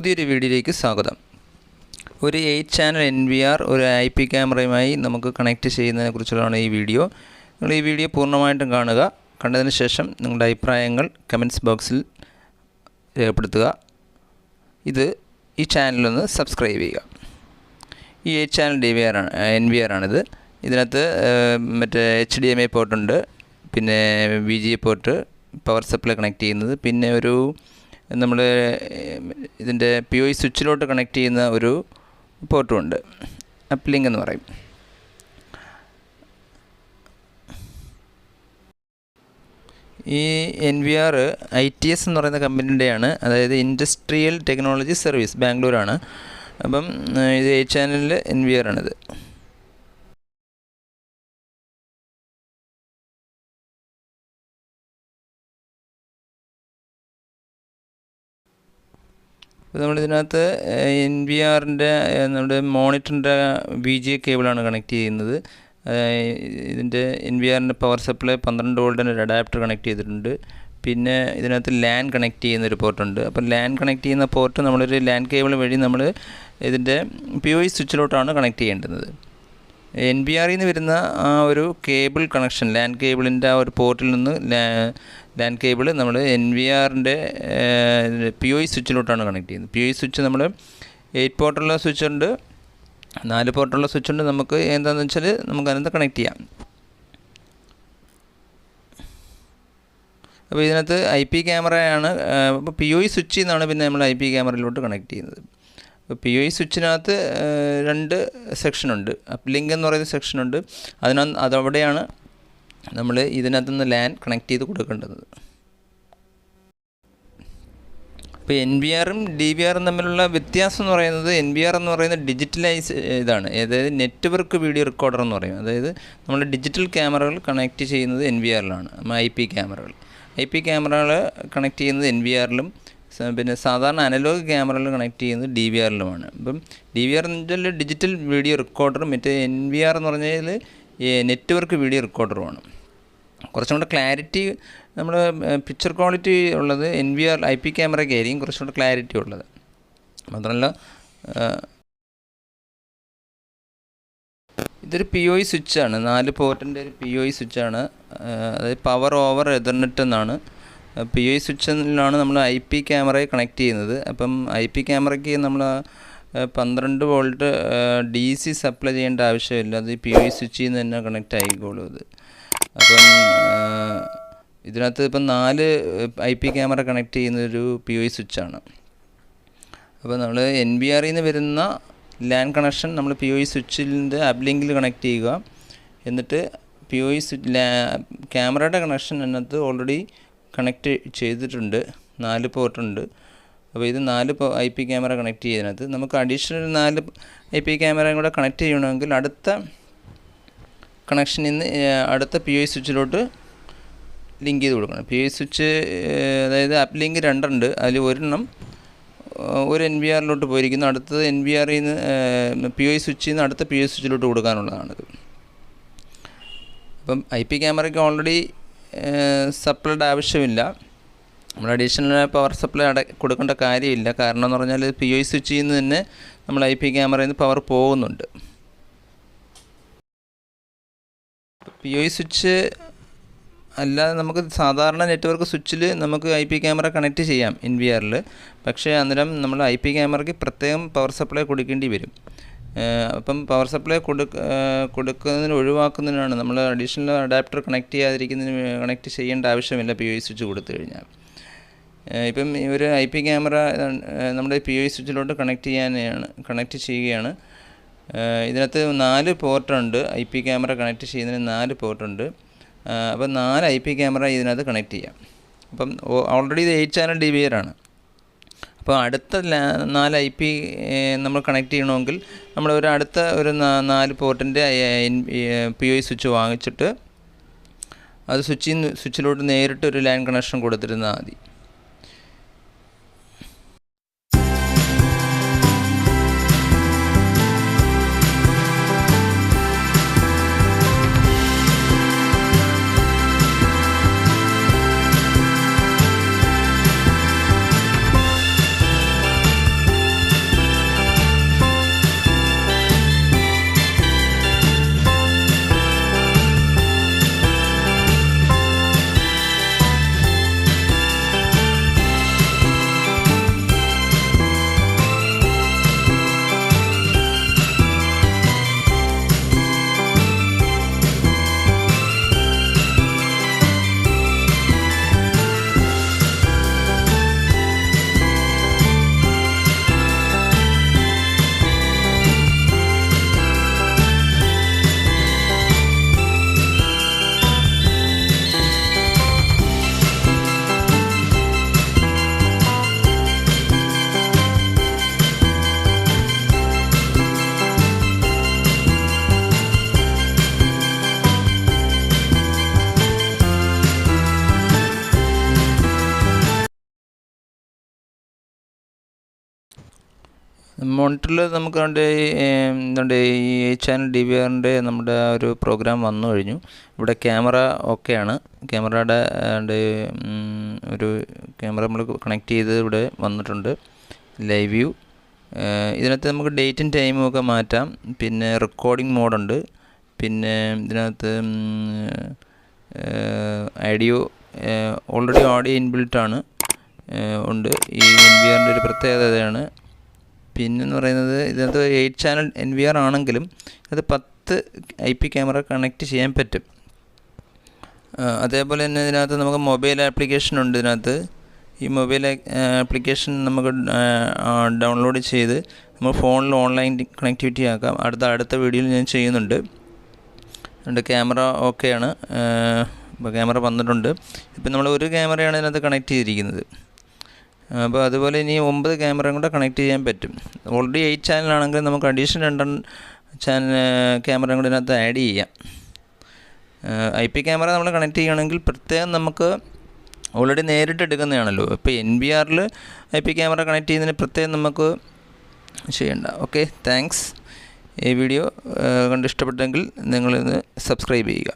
പുതിയൊരു വീഡിയോയിലേക്ക് സ്വാഗതം. ഒരു 8 ചാനൽ NVR ഒരു IP ക്യാമറയുമായി നമുക്ക് കണക്ട് ചെയ്യുന്നതിനെക്കുറിച്ചുള്ളതാണ് ഈ വീഡിയോ. നിങ്ങൾ ഈ വീഡിയോ പൂർണ്ണമായിട്ടും കാണുക. കണ്ടതിന് ശേഷം നിങ്ങളുടെ അഭിപ്രായങ്ങൾ കമൻറ്റ്സ് ബോക്സിൽ രേഖപ്പെടുത്തുക. ഈ ചാനലൊന്ന് സബ്സ്ക്രൈബ് ചെയ്യുക. ഈ 8 ചാനൽ NVR ആണിത്. ഇതിനകത്ത് മറ്റേ HDMI പോർട്ടുണ്ട്, പിന്നെ VGA port, power supply connect ചെയ്യുന്നത്, പിന്നെ ഒരു നമ്മൾ ഇതിൻ്റെ POI സ്വിച്ചിലോട്ട് കണക്ട് ചെയ്യുന്ന ഒരു പോർട്ടും ഉണ്ട്. അപ്ലിങ്ക് എന്ന് പറയും. ഈ NVR ITS എന്ന് പറയുന്ന കമ്പനിയുടെയാണ്, അതായത് ഇൻഡസ്ട്രിയൽ ടെക്നോളജി സർവീസ്, ബാംഗ്ലൂരാണ്. അപ്പം ഇത് 8 ചാനലിൽ NVR ആണിത്. അപ്പോൾ നമ്മളിതിനകത്ത് NVRൻ്റെ നമ്മുടെ മോണിറ്ററിൻ്റെ VGA കേബിളാണ് കണക്ട് ചെയ്യുന്നത്. ഇതിൻ്റെ NVRൻ്റെ പവർ സപ്ലൈ 12 വോൾട്ടിൻ്റെ ഒരു അഡാപ്റ്റർ കണക്ട് ചെയ്തിട്ടുണ്ട്. പിന്നെ ഇതിനകത്ത് LAN കണക്ട് ചെയ്യുന്നൊരു പോർട്ടുണ്ട്. അപ്പോൾ LAN കണക്ട് ചെയ്യുന്ന പോർട്ട് നമ്മളൊരു LAN കേബിൾ വഴി നമ്മൾ ഇതിൻ്റെ POI സ്വിച്ചിലോട്ടാണ് കണക്ട് ചെയ്യേണ്ടത്. NVRയിൽ നിന്ന് വരുന്ന ആ ഒരു കേബിൾ കണക്ഷൻ, LAN കേബിളിൻ്റെ ആ ഒരു പോർട്ടിൽ നിന്ന് LAN കേബിൾ നമ്മൾ NVRൻ്റെ POI സ്വിച്ചിലോട്ടാണ് കണക്ട് ചെയ്യുന്നത്. POI സ്വിച്ച് നമ്മൾ 8 പോർട്ടുള്ള സ്വിച്ചുണ്ട്, 4 പോർട്ടുള്ള സ്വിച്ചുണ്ട്. നമുക്ക് എന്താണെന്ന് വെച്ചാൽ നമുക്ക് അതിനകത്ത് കണക്ട് ചെയ്യാം. അപ്പോൾ ഇതിനകത്ത് IP ക്യാമറയാണ്. അപ്പോൾ POI സ്വിച്ചിൽ നിന്നാണ് പിന്നെ നമ്മൾ IP ക്യാമറയിലോട്ട് കണക്ട് ചെയ്യുന്നത്. അപ്പോൾ POI സ്വിച്ചിനകത്ത് 2 സെക്ഷനുണ്ട്. അപ്ലിങ്ക് എന്ന് പറയുന്ന സെക്ഷനുണ്ട്. അതവിടെയാണ് നമ്മൾ ഇതിനകത്തുനിന്ന് LAN കണക്ട് ചെയ്ത് കൊടുക്കേണ്ടത്. അപ്പോൾ NVRും DVRും തമ്മിലുള്ള വ്യത്യാസം എന്ന് പറയുന്നത്, NVR എന്ന് പറയുന്നത് ഡിജിറ്റലൈസ് ഇതാണ്, അതായത് നെറ്റ്വർക്ക് വീഡിയോ റെക്കോർഡർ എന്ന് പറയും. അതായത് നമ്മൾ ഡിജിറ്റൽ ക്യാമറകൾ കണക്ട് ചെയ്യുന്നത് NVRലാണ്. IP ക്യാമറകൾ കണക്ട് ചെയ്യുന്നത് NVRലും, പിന്നെ സാധാരണ അനലോഗ് ക്യാമറകൾ കണക്ട് ചെയ്യുന്നത് DVRലുമാണ്. അപ്പം DVR എന്ന് വെച്ചാൽ ഡിജിറ്റൽ വീഡിയോ റെക്കോർഡറും, മറ്റേ NVR എന്ന് പറഞ്ഞാൽ നെറ്റ്വർക്ക് വീഡിയോ റെക്കോർഡറുമാണ്. കുറച്ചും കൂടെ ക്ലാരിറ്റി, നമ്മൾ പിക്ചർ ക്വാളിറ്റി ഉള്ളത് NVR IP ക്യാമറയ്ക്കായിരിക്കും കുറച്ചും കൂടെ ക്ലാരിറ്റി ഉള്ളത്. മാത്രമല്ല ഇതൊരു POI സ്വിച്ചാണ്, 4 പോർട്ടിൻ്റെ ഒരു POI സ്വിച്ചാണ്. അതായത് പവർ ഓവർ എതർനെറ്റ് എന്നാണ്. POI സ്വിച്ചിലാണ് നമ്മൾ IP ക്യാമറയെ കണക്ട് ചെയ്യുന്നത്. അപ്പം IP ക്യാമറയ്ക്ക് നമ്മൾ 12 വോൾട്ട് DC സപ്ലൈ ചെയ്യേണ്ട ആവശ്യമില്ല. അത് POI സ്വിച്ചിൽ നിന്ന് തന്നെ കണക്റ്റ് ആയിക്കോളും ഇത്. അപ്പം ഇതിനകത്ത് ഇപ്പം 4 IP ക്യാമറ കണക്ട് ചെയ്യുന്നൊരു POI സ്വിച്ചാണ്. അപ്പോൾ നമ്മൾ NVRയിൽ നിന്ന് വരുന്ന LAN കണക്ഷൻ നമ്മൾ POI സ്വിച്ചിൻ്റെ അപ്ലിങ്കിൽ കണക്ട് ചെയ്യുക. എന്നിട്ട് POI ക്യാമറയുടെ കണക്ഷൻ അതിനകത്ത് ഓൾറെഡി കണക്ട് ചെയ്തിട്ടുണ്ട്. 4 പോർട്ടുണ്ട്. അപ്പോൾ ഇത് 4 IP ക്യാമറ കണക്ട് ചെയ്യുന്നതിനകത്ത് നമുക്ക് അഡീഷണൽ 4 IP ക്യാമറയും കൂടെ കണക്ട് ചെയ്യണമെങ്കിൽ അടുത്ത കണക്ഷനിൽ നിന്ന് അടുത്ത POI സ്വിച്ചിലോട്ട് ലിങ്ക് ചെയ്ത് കൊടുക്കണം. POI സ്വിച്ച്, അതായത് അപ്ലിങ്ക് 2 ഉണ്ട്. അതിൽ ഒരെണ്ണം ഒരു NVRലോട്ട് പോയിരിക്കുന്നു, അടുത്തത് NVRയിൽ നിന്ന് POI സ്വിച്ചിൽ നിന്ന് അടുത്ത POI സ്വിച്ചിലോട്ട് കൊടുക്കാനുള്ളതാണിത്. അപ്പം IP ക്യാമറയ്ക്ക് ഓൾറെഡി സപ്ലൈയുടെ ആവശ്യമില്ല. നമ്മൾ അഡീഷണൽ പവർ സപ്ലൈ കൊടുക്കേണ്ട കാര്യമില്ല. കാരണം എന്ന് പറഞ്ഞാൽ POI സ്വിച്ചിൽ നിന്ന് തന്നെ നമ്മൾ IP ക്യാമറയിൽ നിന്ന് പവർ പോകുന്നുണ്ട്. POI സ്വിച്ച് അല്ലാതെ നമുക്ക് സാധാരണ നെറ്റ്വർക്ക് സ്വിച്ചിൽ നമുക്ക് IP ക്യാമറ കണക്ട് ചെയ്യാം NVRൽ. പക്ഷേ അന്നേരം നമ്മൾ IP ക്യാമറയ്ക്ക് പ്രത്യേകം പവർ സപ്ലൈ കൊടുക്കേണ്ടി വരും. അപ്പം പവർ സപ്ലൈ കൊടുക്കുന്നതിന് ഒഴിവാക്കുന്നതിനാണ് നമ്മൾ അഡീഷണൽ അഡാപ്റ്റർ കണക്ട് ചെയ്യേണ്ട ആവശ്യമില്ല POI സ്വിച്ച് കൊടുത്തു കഴിഞ്ഞാൽ. ഇപ്പം ഒരു IP ക്യാമറ നമ്മുടെ POI സ്വിച്ചിലോട്ട് കണക്ട് ചെയ്യുകയാണ്. ഇതിനകത്ത് 4 പോർട്ടുണ്ട്. IP ക്യാമറ കണക്ട് ചെയ്യുന്നതിന് 4 പോർട്ടുണ്ട്. അപ്പം 4 IP ക്യാമറ ഇതിനകത്ത് കണക്ട് ചെയ്യാം. അപ്പം ഓൾറെഡി ഇത് 8 ചാനൽ DVR ആണ്. അപ്പോൾ അടുത്ത 4 IP നമ്മൾ കണക്ട് ചെയ്യണമെങ്കിൽ നമ്മൾ അടുത്ത 4 പോർട്ടിൻ്റെ POI സ്വിച്ച് വാങ്ങിച്ചിട്ട് അത് സ്വിച്ചിലോട്ട് നേരിട്ട് ഒരു LAN കണക്ഷൻ കൊടുത്തിരുന്നാൽ മതി. മോണിറ്ററിൽ നമുക്ക് എന്തുണ്ട് ഈ 8channel DVRൻ്റെ നമ്മുടെ ഒരു പ്രോഗ്രാം വന്നു കഴിഞ്ഞു. ഇവിടെ ക്യാമറ ഓക്കെയാണ്. ക്യാമറയുടെ ഒരു ക്യാമറ നമ്മൾ കണക്ട് ചെയ്ത് ഇവിടെ വന്നിട്ടുണ്ട്. Live view. ഇതിനകത്ത് നമുക്ക് ഡേറ്റും ടൈമും ഒക്കെ മാറ്റാം. പിന്നെ റെക്കോർഡിംഗ് മോഡുണ്ട്. പിന്നെ ഇതിനകത്ത് ഓഡിയോ ഓൾറെഡി ഓഡിയോ ഇൻബിൽട്ടാണ് ഉണ്ട്. ഈ NVRൻ്റെ ഒരു പ്രത്യേകതയാണ്. പിന്നെന്ന് പറയുന്നത് ഇതിനകത്ത് 8channel NVR ആണെങ്കിലും അത് 10 IP ക്യാമറ കണക്റ്റ് ചെയ്യാൻ പറ്റും. അതേപോലെ തന്നെ ഇതിനകത്ത് നമുക്ക് മൊബൈൽ ആപ്ലിക്കേഷൻ ഉണ്ട്. ഇതിനകത്ത് ഈ മൊബൈൽ ആപ്ലിക്കേഷൻ നമുക്ക് ഡൗൺലോഡ് ചെയ്ത് നമ്മൾ ഫോണിൽ ഓൺലൈൻ കണക്ടിവിറ്റി ആക്കാം. അടുത്ത വീഡിയോയിൽ ഞാൻ ചെയ്യുന്നുണ്ട്. ക്യാമറ ഓക്കെയാണ്. ഇപ്പോൾ ക്യാമറ വന്നിട്ടുണ്ട്. ഇപ്പം നമ്മൾ ഒരു ക്യാമറയാണ് ഇതിനകത്ത് കണക്ട് ചെയ്തിരിക്കുന്നത്. അപ്പോൾ അതുപോലെ ഇനി 9 ക്യാമറയും കൂടെ കണക്ട് ചെയ്യാൻ പറ്റും. ഓൾറെഡി 8channel ആണെങ്കിൽ നമുക്ക് അഡീഷണൽ 2 ക്യാമറയും കൂടെ ഇതിനകത്ത് ആഡ് ചെയ്യാം. IP ക്യാമറ നമ്മൾ കണക്ട് ചെയ്യുകയാണെങ്കിൽ പ്രത്യേകം നമുക്ക് ഓൾറെഡി നേരിട്ട് എടുക്കുന്നതാണല്ലോ. ഇപ്പോൾ NVRൽ IP ക്യാമറ കണക്ട് ചെയ്യുന്നതിന് പ്രത്യേകം നമുക്ക് ചെയ്യണ്ട. Okay, thanks. ഈ വീഡിയോ കണ്ട് ഇഷ്ടപ്പെട്ടെങ്കിൽ നിങ്ങളിന്ന് സബ്സ്ക്രൈബ് ചെയ്യുക.